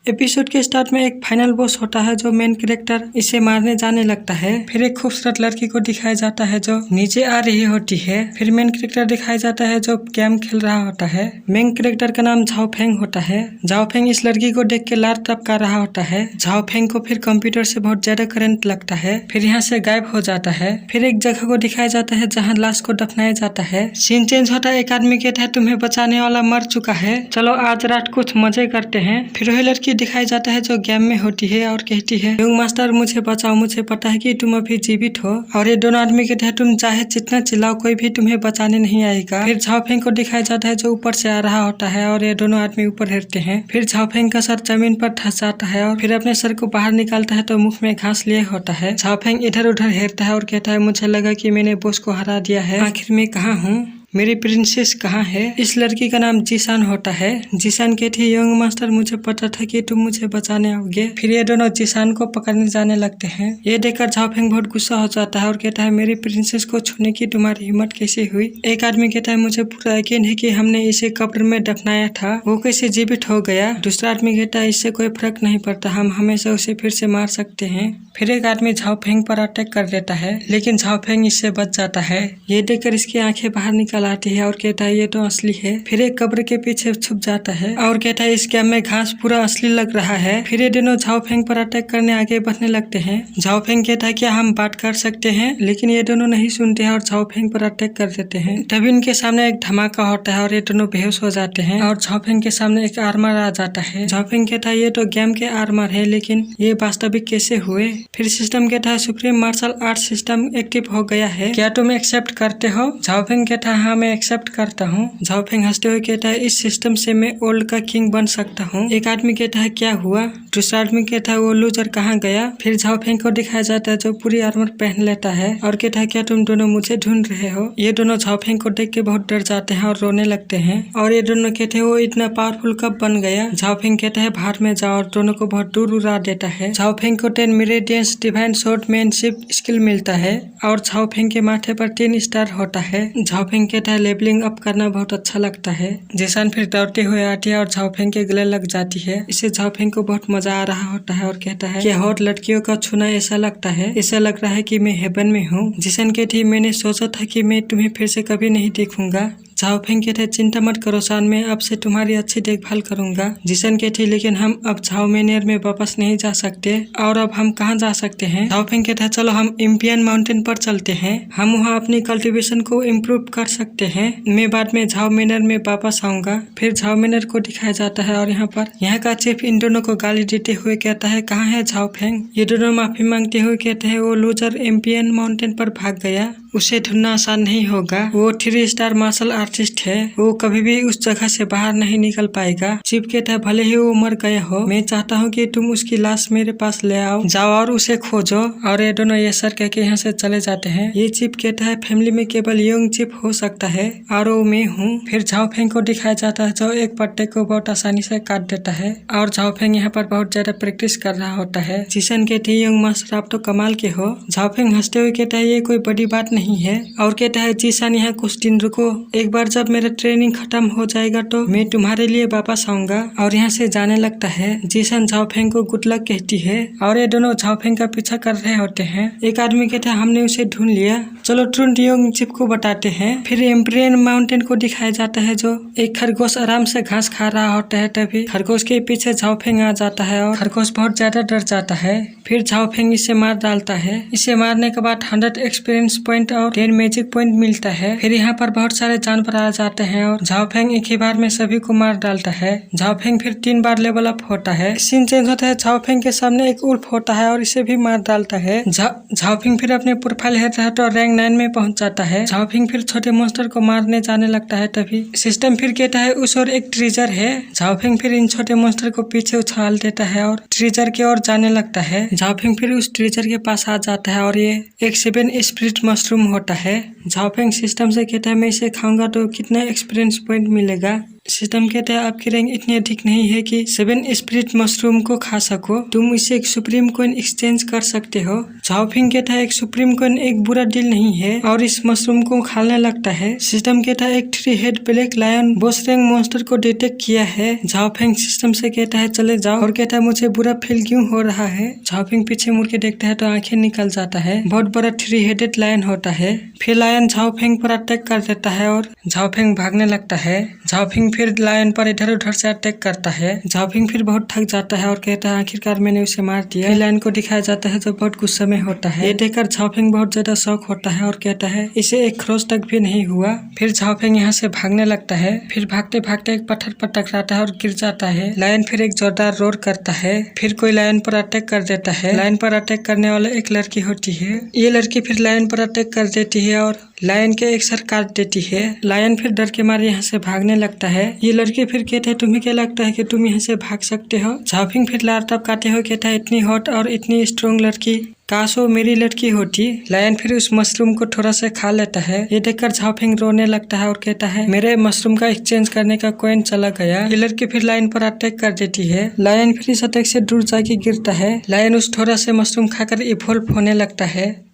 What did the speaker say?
Episode के start में एक फाइनल बॉस होता है जो मेन कैरेक्टर इसे मारने जाने लगता है। फिर एक खूबसूरत लड़की को दिखाया जाता है जो नीचे आ रही होती है। फिर मेन कैरेक्टर दिखाया जाता है जो गेम खेल रहा होता है। मेन कैरेक्टर का नाम झाओ फेंग होता है। झाओ फेंग इस लड़की को देख के लार टपका रहा होता है। झाओ फेंग को फिर कंप्यूटर से बहुत ज्यादा करंट लगता है। फिर यहाँ से गायब हो जाता है। फिर एक जगह को दिखाया जाता है जहाँ लाश को दफनाया जाता है। सीन चेंज होता है। एक आदमी कहता है तुम्हें बचाने वाला मर चुका है, चलो आज रात कुछ मजे करते हैं। फिर वही लड़की दिखाया जाता है जो गेम में होती है और कहती है यंग मास्टर मुझे बचाओ, मुझे पता है कि तुम अभी जीवित हो। और ये दोनों आदमी कहते हैं तुम चाहे जितना चिल्लाओ कोई भी तुम्हें बचाने नहीं आएगा। फिर झाओ फेंग को दिखाया जाता है जो ऊपर से आ रहा होता है और ये दोनों आदमी ऊपर हेरते हैं। फिर झाओ फेंग का सर जमीन पर धंस जाता है और फिर अपने सर को बाहर निकालता है तो मुख में घास लिए होता है। झाओ फेंग इधर उधर हेरता है और कहता है मुझे लगा कि मैंने बॉस को हरा दिया है, आखिर मैं कहाँ हूँ, मेरी प्रिंसेस कहाँ है। इस लड़की का नाम जीसान होता है। जीसान कहती है यंग मास्टर मुझे पता था कि तुम मुझे बचाने आओगे। फिर ये दोनों जीसान को पकड़ने जाने लगते हैं। ये देखकर झाओ फेंग बहुत गुस्सा हो जाता है और कहता है मेरी प्रिंसेस को छूने की तुम्हारी हिम्मत कैसे हुई। एक आदमी कहता है मुझे पूरा यकीन है कि हमने इसे कब्र में दफनाया था, वो कैसे जीवित हो गया। दूसरा आदमी कहता है इससे कोई फर्क नहीं पड़ता, हम हमेशा उसे फिर से मार सकते हैं। फिर एक आदमी झाओ फेंग पर अटैक कर देता है लेकिन झाओ फेंग इससे बच जाता है। ये देखकर इसकी आंखें बाहर निकल आती है और कहता है ये तो असली है। फिर एक कब्र के पीछे छुप जाता है और कहता है इस गेम में घास पूरा असली लग रहा है। फिर ये दोनों झाओ फेंग पर अटैक करने आगे बढ़ने लगते हैं। झाओ फेंग कहता है क्या हम बात कर सकते हैं, लेकिन ये दोनों नहीं सुनते हैं और झाओ फेंग पर अटैक कर देते हैं। तभी इनके सामने एक धमाका होता है और ये दोनों बेहोश हो जाते हैं और झाओ फेंग के सामने एक आर्मर आ जाता है। झाओ फेंग कहता है ये तो गेम के आर्मर है, लेकिन ये वास्तविक कैसे हुए। फिर सिस्टम कहता है supreme martial art system active हो गया है, क्या तुम एक्सेप्ट करते हो। झाओ फेंग कहता है हाँ मैं एक्सेप्ट करता हूँ। झाओ फेंग हंसते हुए कहता है इस सिस्टम से मैं ओल्ड का किंग बन सकता हूँ। एक आदमी कहता है क्या हुआ। दूसरा आदमी कहता है वो लूजर कहाँ गया। फिर झाओ फेंग को दिखाया जाता है जो पूरी आर्मर पहन लेता है और कहता है क्या तुम दोनों मुझे ढूंढ रहे हो। ये दोनों झाओ फेंग को देख के बहुत डर जाते हैं और रोने लगते हैं और ये दोनों कहते हैं वो इतना पावरफुल कब बन गया। झाओ फेंग कहता है बाहर में जाओ और दोनों को बहुत दूर उड़ा देता है। झाओ फेंग को 10 मेरिडियंस डिवाइन स्वॉर्डमैनशिप स्किल मिलता है और झाओ फेंग के माथे पर 3 स्टार होता है। झाओ फेंग कहता है लेवलिंग अप करना बहुत अच्छा लगता है। जीसान फिर दौड़ते हुए आती है और झाओ फेंग के गले लग जाती है। इससे झाओ फेंग को बहुत मजा आ रहा होता है और कहता है कि हॉट लड़कियों का छूना ऐसा लगता है, ऐसा लग रहा है कि मैं हेवन में हूँ। जीसान कहती है मैंने सोचा था कि मैं तुम्हें फिर से कभी नहीं देखूंगा। झाओ फेंग कहते हैं चिंता मत करो सान, मैं अब से तुम्हारी अच्छी देखभाल करूंगा। जीसन कहते हैं लेकिन हम अब झाओ मेनियर में वापस नहीं जा सकते, और अब हम कहाँ जा सकते हैं। झाओ फेंग कहता है चलो हम इम्पियन माउंटेन पर चलते हैं, हम वहाँ अपनी कल्टीवेशन को इम्प्रूव कर सकते हैं। मैं बाद में झाओ मेनियर में वापस आऊंगा। फिर झाओ मेनियर को दिखाया जाता है और यहाँ का चीफ इन दोनों को गाली देते हुए कहता है कहाँ है झाओ फेंग। ये दोनों माफी मांगते हुए कहते हैं वो लूजर इम्पियन माउंटेन पर भाग गया, उसे ढूंढना आसान नहीं होगा। वो 3 स्टार मार्शल आर्टिस्ट है, वो कभी भी उस जगह से बाहर नहीं निकल पाएगा। चीफ कहता है भले ही वो मर गया हो, मैं चाहता हूँ कि तुम उसकी लाश मेरे पास ले आओ, जाओ और उसे खोजो। और ये दोनों ये सर कह के यहाँ से चले जाते हैं। ये चीफ कहता है फैमिली में केवल यंग चीफ हो सकता है और वो मैं हूँ। फिर झाओ फेंग को दिखाया जाता है जो एक पट्टे को बहुत आसानी से काट देता है और झाओ फेंग यहाँ पर बहुत ज्यादा प्रैक्टिस कर रहा होता है। जीसन कहते हैं यंग मास्टर आप तो कमाल के हो। झाओ फेंग हंसते हुए कहता है ये कोई बड़ी बात नहीं है और कहता है जीसान यहाँ कुछ दिन रुको, एक बार जब मेरा ट्रेनिंग खत्म हो जाएगा तो मैं तुम्हारे लिए वापस आऊंगा। और यहाँ से जाने लगता है। जीसान झाओ फेंग को गुड लक कहती है और ये दोनों झाओ फेंग का पीछा कर रहे होते हैं। एक आदमी कहता है हमने उसे ढूंढ लिया, चलो ढूंढ यंग चीफ को बताते हैं। फिर एम्पियन माउंटेन को दिखाया जाता है जो एक खरगोश आराम से घास खा रहा होता है। तभी खरगोश के पीछे झाओ फेंग आ जाता है और खरगोश बहुत ज्यादा डर जाता है। फिर झाओ फेंग इसे मार डालता है। इसे मारने के बाद 100 एक्सपीरियंस पॉइंट और 10 मैजिक पॉइंट मिलता है। फिर यहाँ पर बहुत सारे जानवर आ जाते हैं और झाओ फेंग एक ही बार में सभी को मार डालता है। झाओ फेंग फिर 3 बार लेवल अप होता है। सीन चेंज होता है। झाओ फेंग के सामने एक उल्फ होता है और इसे भी मार डालता है। झाओ फेंग फिर अपने प्रोफाइल हेड है तो रैंक 9 में पहुंच जाता है। झाओ फेंग फिर छोटे मॉन्स्टर को मारने जाने लगता है। तभी सिस्टम फिर कहता है उस और एक ट्रीजर है। झाओ फेंग फिर इन छोटे मॉन्स्टर को पीछे उछाल देता है और ट्रीजर की ओर जाने लगता है। झाओ फेंग फिर उस ट्रीजर के पास आ जाता है और ये एक 7 स्पिरिट मशरूम होता है। झाओ फेंग सिस्टम से कहता है मैं इसे खाऊंगा तो कितना एक्सपीरियंस पॉइंट मिलेगा। सिस्टम कहता है आपकी रैंक इतनी अधिक नहीं है कि 7 स्पिरिट मशरूम को खा सको, तुम इसे एक सुप्रीम कोइन एक्सचेंज कर सकते हो। झाओफिंग कहता है एक सुप्रीम कोइन एक बुरा डील नहीं है और इस मशरूम को खाने लगता है। सिस्टम कहता है एक 3 head black lion boss rank monster को डिटेक्ट किया है। झाओफिंग सिस्टम से कहता है चले जाओ और कहता है मुझे बुरा फील क्यों हो रहा है। झाओफिंग पीछे मुड़ के देखता है तो आंखें निकल जाता है। बहुत बड़ा 3 हेडेड लायन होता है। फिर लायन झाओफिंग पर अटैक कर देता है और झाओफिंग भागने लगता है। झाओफिंग फिर लायन पर इधर उधर से अटैक करता है। झाओफिंग फिर बहुत थक जाता है और कहता है आखिरकार मैंने उसे मार दिया। फिर लायन को दिखाया जाता है जो बहुत गुस्से में होता है। ये देखकर झाओफिंग बहुत ज्यादा शौक होता है और कहता है इसे एक खरोच तक भी नहीं हुआ। फिर झाओफिंग यहाँ से भागने लगता है। फिर भागते भागते एक पत्थर पर टकराता है और गिर जाता है। लायन फिर एक जोरदार रोर करता है। फिर कोई लायन पर अटैक कर देता है। लायन पर अटैक करने वाला एक लड़की होती है। ये लड़की फिर लायन पर अटैक कर देती है और लायन के एक सर काट देती है। लायन फिर डर के मारे यहाँ से भागने लगता है। ये लड़के फिर कहते हैं तुम्हें क्या लगता है कि तुम यहाँ से भाग सकते हो। झाओफिंग फिर लार काटे हुए कहता है इतनी हॉट और इतनी स्ट्रॉन्ग लड़की, काश वो मेरी लड़की होती। लायन फिर उस मशरूम को थोड़ा सा खा लेता है। ये देखकर झाओफिंग रोने लगता है और कहता है मेरे मशरूम का एक्सचेंज करने का कॉइन चला गया। ये लड़की फिर लायन पर अटैक कर देती है। लायन फिर इस अटैक से दूर जाके गिरता है। लायन उस थोड़ा से मशरूम खाकर इवॉल्व होने लगता है।